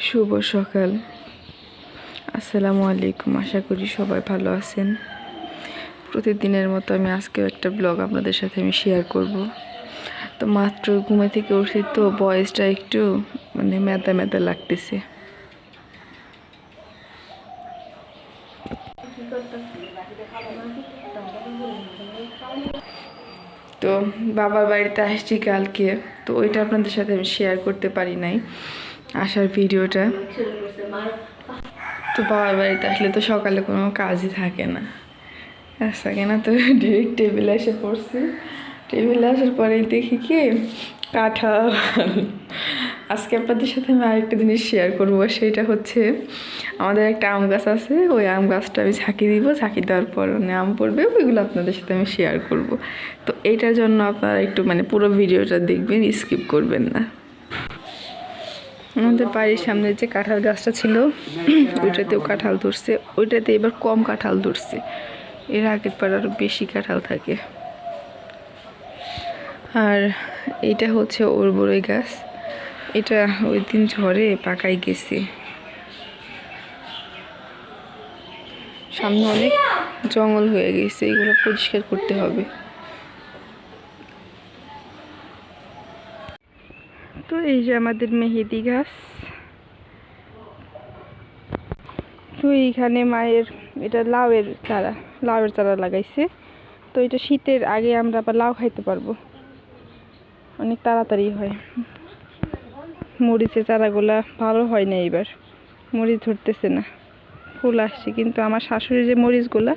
শুভ সকাল, আসসালামু আলাইকুম। আশা করি সবাই ভালো আছেন। প্রতিদিনের মতো আমি আজকেও একটা ব্লগ আপনাদের সাথে আমি শেয়ার করব। তো মাত্র ঘুমে থেকে উঠছি, তো ভয়েসটা একটু মেদা মেদা লাগতেছে। তো বাবার বাড়িতে আসছি কালকে, তো ওইটা আপনাদের সাথে আমি শেয়ার করতে পারি নাই আসার ভিডিওটা। তো বাবার বাড়িতে আসলে তো সকালে কোনো কাজই থাকে না, কাজ থাকে না। তো ডিরেক্ট টেবিলে এসে পড়ছি। টেবিলে আসার পরে দেখি কি কাঁঠাল। আজকে আপনাদের সাথে আমি আরেকটা জিনিস শেয়ার করবো, সেটা হচ্ছে আমাদের একটা আম গাছ আছে। ওই আম গাছটা আমি ঝাঁকি দিব, ঝাঁকি দেওয়ার পর আম পড়বে, ওইগুলো আপনাদের সাথে আমি শেয়ার করব। তো এইটার জন্য আপনারা একটু পুরো ভিডিওটা দেখবেন, স্কিপ করবেন না। আমাদের বাড়ির সামনে যে কাঁঠাল গাছটা ছিল, ওইটাতেও কাঁঠাল ধরছে। ওইটাতে এবার কম কাঁঠাল ধরছে, এর আগের পর আরও বেশি কাঁঠাল থাকে। আর এটা হচ্ছে ওর বড়ই গাছ, এটা ওই দিন ঝড়ে পাকাই গেছে। সামনে অনেক জঙ্গল হয়ে গেছে, এগুলো পরিষ্কার করতে হবে। তো এই যে আমাদের মেহেদি গাছ। তো এইখানে মায়ের এটা লাউয়ের চারা লাগাইছে। তো এটা শীতের আগে আমরা আবার লাউ খাইতে পারবো, অনেক তাড়াতাড়ি হয়। মরিচের চারাগুলা ভালো হয় না, এবার মরিচ ধরতেছে না, ফুল আসছে। কিন্তু আমার শাশুড়ির যে মরিচগুলা,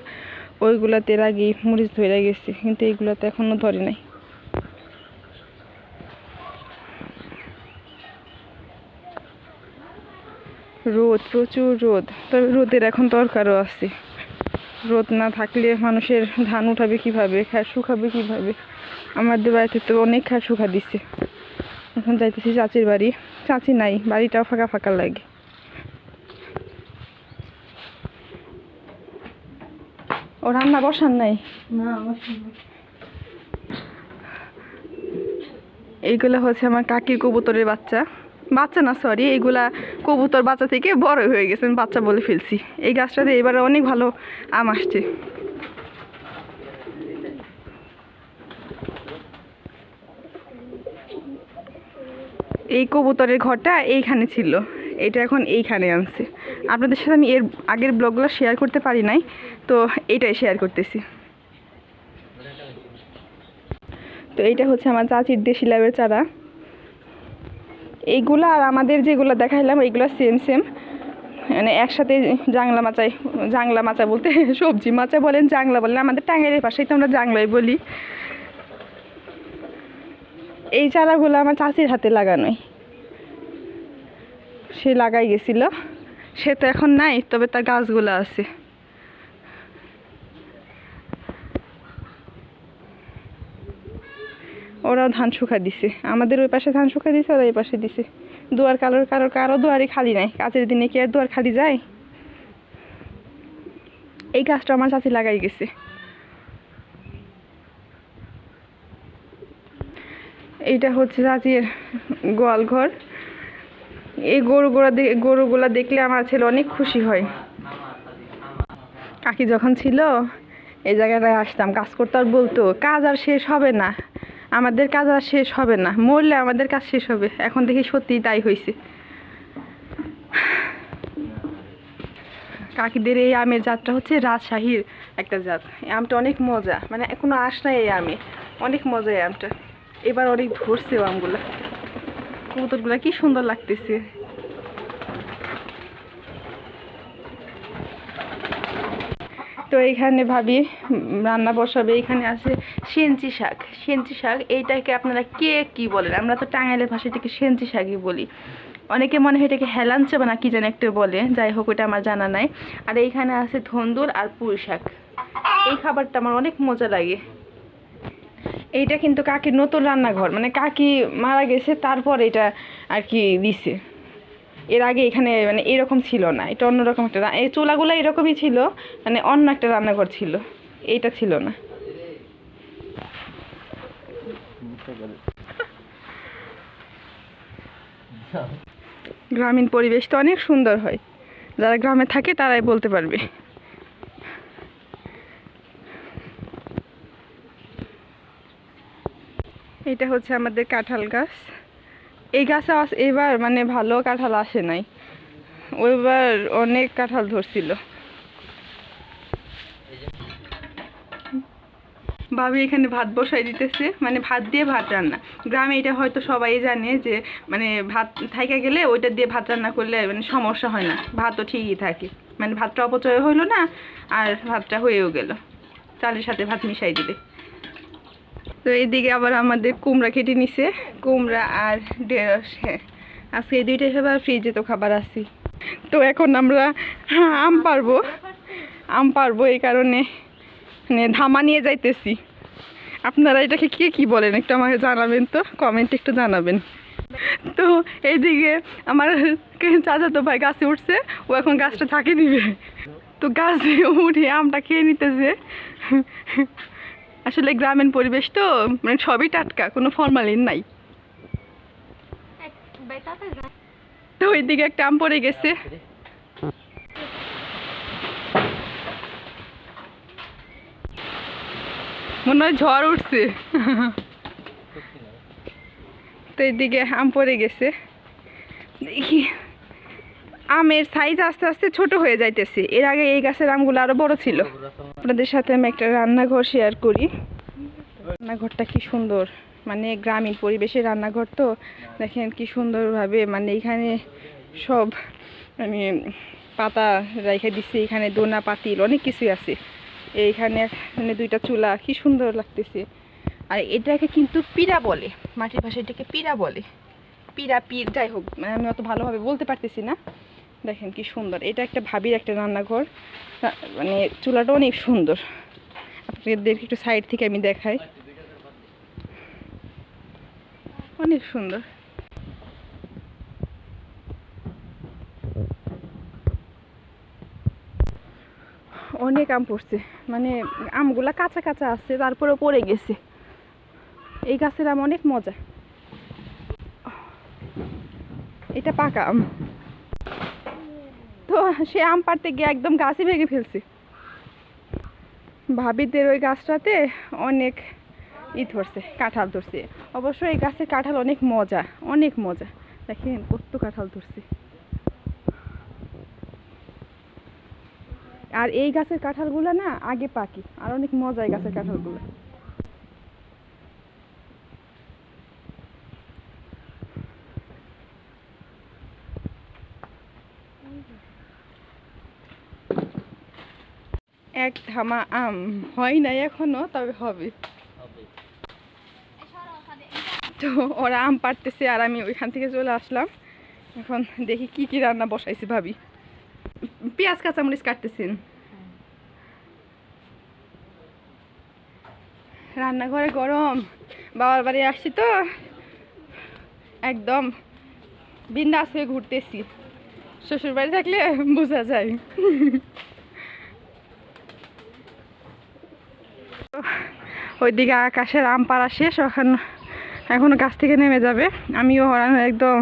ওইগুলাতে এর আগে মরিচ ধরে গেছে, কিন্তু এইগুলাতে এখনো ধরে নাই। রোদ, প্রচুর রোদ। তবে রোদের এখন দরকারও আছে। রোদ না থাকলে মানুষের ধান উঠাবে কিভাবে, খ্যার শুকাবে কিভাবে। আমাদের বাড়িতে তো অনেক খ্যার শুকা দিচ্ছে। এখন যাইতেছি চাচির বাড়ি, চাচি নাই, বাড়িটাও ফাঁকা ফাঁকা লাগে। ও রান্না বসান নাই? এইগুলো হচ্ছে আমার কাকির কবুতরের বাচ্চা। বাচ্চা না, সরি, এইগুলা কবুতর বাচ্চা থেকে বড় হয়ে গেছে, আমি বাচ্চা বলে ফেলছি। এই গাছটাতে এবারে অনেক ভালো আম আসছে। এই কবুতরের ঘরটা এইখানে ছিল, এটা এখন এইখানে আনছে। আপনাদের সাথে আমি এর আগের ব্লগগুলো শেয়ার করতে পারি নাই, তো এইটাই শেয়ার করতেছি। তো এইটা হচ্ছে আমার চাচির দেশি লাউয়ের চারা। এইগুলো আর আমাদের যেগুলো দেখাইলাম এইগুলো সেম সেম, একসাথে জাংলা মাচা বলতে সবজি মাচা বলেন, জাংলা বলেন, আমাদের টাঙ্গাইলের পাশেই তো আমরা জাংলাই বলি। এই চারাগুলো আমার চাচির হাতে লাগানোই, সে লাগাই গেছিল। সে তো এখন নাই, তবে তার গাছগুলো আছে। ওরাও ধান শুকা দিছে, আমাদের ওই পাশে ধান শুকা দিছে, ওরা এই পাশে দিছে। দুয়ার কারো দুয়ারে খালি নাই, কাজের দিনে কি আর দুয়ার খালি যায়? এই গাছটা আমার চাচি লাগাই গেছে। এইটা হচ্ছে চাচির গোয়াল ঘর। এই গরুগুলা দেখলে আমার ছেলে অনেক খুশি হয়। কাকি যখন ছিল এই জায়গাটায় আসতাম কাজ করতে, আর বলতো কাজ আর শেষ হবে না, আমাদের কাজ আর শেষ হবে না, মরলে আমাদের কাজ শেষ হবে। এখন দেখি সত্যিই তাই হয়েছে। কাকিদের এই আমের জাতটা হচ্ছে রাজশাহীর একটা জাত। এই আমটা অনেক মজা, এখনো আস নাই এই আমে, অনেক মজা এই আমটা। এবার অনেক ধরছে আমগুলা, কবুতরগুলা কি সুন্দর লাগতেছে। তো এইখানে ভাবি রান্না বসাবে। এইখানে আছে সেঞ্চি শাক। সেঞ্চি শাক এইটাকে আপনারা কে কি বলেন? আমরা তো টাঙ্গাইলের ভাষায় এটাকে সেঞ্চি শাকই বলি। অনেকে মনে হয় এটাকে হেলাঞ্চা বা না কি যেন একটা বলে, যাই হোক ওটা আমার জানা নাই। আর এইখানে আছে ধন্দুল আর পুঁই শাক। এই খাবারটা আমার অনেক মজা লাগে। এইটা কিন্তু কাকির নতুন রান্নাঘর, কাকি মারা গেছে তারপর এটা আর কি দিছে। এর আগে এখানে এরকম ছিল না, এটা অন্যরকম একটা, এই চুলাগুলো এরকমই ছিল, অন্য একটা রান্নাঘর ছিল, এইটা ছিল না। গ্রামীণ পরিবেশ তো অনেক সুন্দর হয়, যারা গ্রামে থাকে তারাই বলতে পারবে। এটা হচ্ছে আমাদের কাঁঠাল গাছ। এই গাছে এবার মানে ভালো কাঁঠাল আসে নাই, ওইবার অনেক কাঁঠাল ধরছিল। ভাবি এখানে ভাত বসাই দিতেছে, মানে ভাত দিয়ে ভাত রান্না। গ্রামে এটা হয়তো সবাই জানে যে মানে ভাত থাইকা গেলে ওইটা দিয়ে ভাত রান্না করলে মানে সমস্যা হয় না, ভাতও ঠিকই থাকে, মানে ভাতটা অপচয় হইলো না আর ভাতটা হয়েও গেল, চালের সাথে ভাত মিশাই দিলে। তো এইদিকে আবার আমাদের কুমড়া কেটে নিছে, কুমড়া আর ঢেঁড়স। হ্যাঁ, আজকে এই দুইটা খাবার, ফ্রিজে তো খাবার আছি। তো এখন আমরা আম পারবো এই কারণে মানে ধামা নিয়ে যাইতেছি। আপনারা এটাকে কে কি বলেন একটু আমাকে জানাবেন, তো কমেন্টে একটু জানাবেন। তো এইদিকে আমার চাচাতো ভাই গাছে উঠছে, ও এখন গাছটা ঝাঁকি দিবে, তো গাছে উঠে আমটা খেয়ে নিতেছে। আসলে গ্রামীণ পরিবেশ তো মানে সবই টাটকা, কোনো ফরমালিন নাই। তো ওইদিকে একটা আম পড়ে গেছে। মনে হয় ঝড় উঠছে। তো এইদিকে আম পড়ে গেছে, দেখি আমের সাইজ আস্তে আস্তে ছোট হয়ে যাইতেছে। এর আগে এই গাছের আমগুলো আরো বড় ছিল। আপনাদের সাথে আমি একটা রান্নাঘর শেয়ার করি। রান্নাঘরটা কি সুন্দর, মানে গ্রামীণ পরিবেশে রান্নাঘর তো দেখেন কি সুন্দরভাবে, মানে এখানে সব মানে পাতা রেখে দিচ্ছে, এখানে দোনা পাতিল অনেক কিছুই আছে। এইখানে মানে দুইটা চুলা, কি সুন্দর লাগতেছে। আর এটাকে কিন্তু পিড়া বলে, মাটির ভাষায় এটাকে পিড়া বলে, পিড় যাই হোক, মানে আমি অত ভালোভাবে বলতে পারতেছি না। দেখেন কি সুন্দর, এটা একটা ভাবির একটা রান্নাঘর, মানে চুলাটা অনেক সুন্দর। আপনাদের একটু সাইড থেকে আমি দেখাই, অনেক সুন্দর। অনেক আম পড়ছে, মানে আমগুলা কাঁচা কাঁচা আছে, তারপরে পড়ে গেছে। এই গাছের আম অনেক মজা। এটা পাকা আম। তো সে আম পাড়তে গিয়ে একদম গাছই ভেঙে ফেলছে। ভাবিদের ওই গাছটাতে অনেক ধরছে, কাঁঠাল ধরছে। অবশ্য এই গাছের কাঁঠাল অনেক মজা, অনেক মজা। দেখেন কত কাঁঠাল ধরছে। আর এই গাছের কাঁঠালগুলো না আগে পাকি, আর অনেক মজা এই গাছের কাঁঠালগুলো। এক ধামা আম হয় নাই এখনো, তবে হবে। তো ওরা আম পাড়তেছে আর আমি ওইখান থেকে চলে আসলাম। এখন দেখি কি কি রান্না বসাইছি ভাবি। পেঁয়াজ কাঁচামরিচ কাটতেছেন, রান্নাঘরে গরম, বাবার বাড়ি আসছি তো একদম বিন্দাস হয়ে ঘুরতেছি। শ্বশুর বাড়ি থাকলে বোঝা যায়। ওইদিকে আকাশের আম পাড়া শেষ, এখনো গাছ থেকে নেমে যাবে। আমিও একদম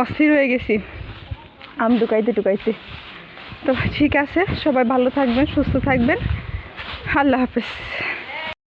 অস্থির হয়ে গেছি আম টুকাইতে। তো ঠিক আছে, সবাই ভালো থাকবেন, সুস্থ থাকবেন, আল্লাহ হাফেজ।